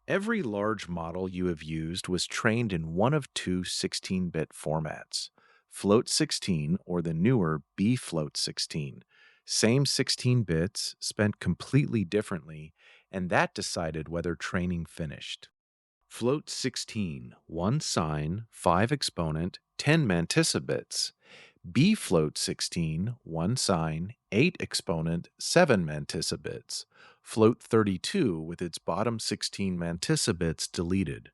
Every large model you have used was trained in one of two 16-bit formats, float16 or the newer bfloat16. Same 16 bits, spent completely differently, and that decided whether training finished. Float16, 1 sign, 5 exponent, 10 mantissa bits. bfloat16, 1 sign, 8 exponent, 7 mantissa bits. Float32 with its bottom 16 mantissa bits deleted.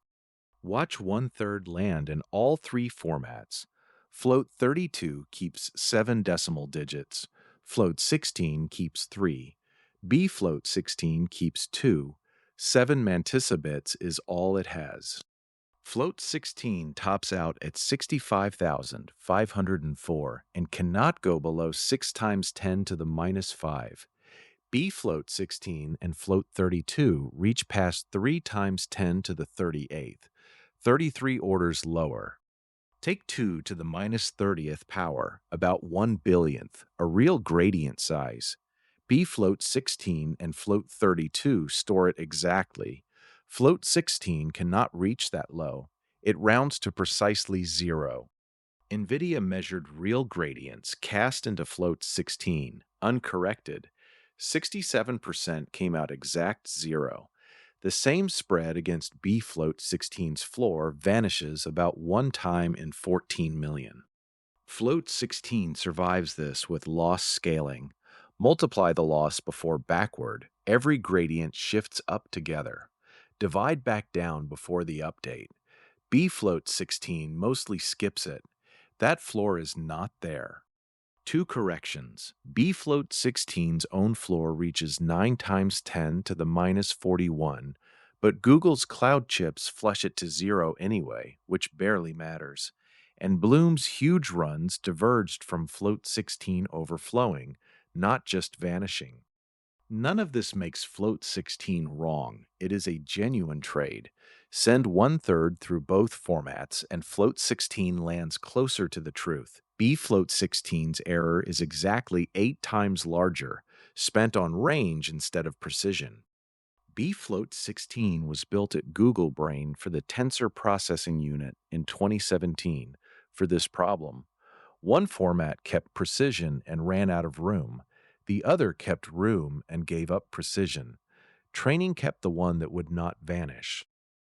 Watch 1/3 land in all three formats. Float32 keeps 7 decimal digits. Float16 keeps 3. bfloat16 keeps 2. 7 mantissa bits is all it has. Float16 tops out at 65,504 and cannot go below 6 times 10 to the minus 5. bfloat16 and float32 reach past 3 times 10 to the 38th, 33 orders lower. Take 2 to the minus 30th power, about 1 billionth, a real gradient size. bfloat16 and float32 store it exactly. Float16 cannot reach that low. It rounds to precisely 0. NVIDIA measured real gradients cast into float16, uncorrected. 67% came out exact 0. The same spread against bfloat16's floor vanishes about 1 time in 14 million. Float16 survives this with loss scaling. Multiply the loss before backward, every gradient shifts up together. Divide back down before the update. bfloat16 mostly skips it. That floor is not there. Two corrections. bfloat16's own floor reaches 9 times 10 to the minus 41, but Google's cloud chips flush it to 0 anyway, which barely matters. And Bloom's huge runs diverged from float16 overflowing, not just vanishing. None of this makes float16 wrong. It is a genuine trade. Send 1/3 through both formats, and float16 lands closer to the truth. bfloat16's error is exactly 8 times larger, spent on range instead of precision. bfloat16 was built at Google Brain for the Tensor Processing Unit in 2017 for this problem. One format kept precision and ran out of room. The other kept room and gave up precision. Training kept the one that would not vanish.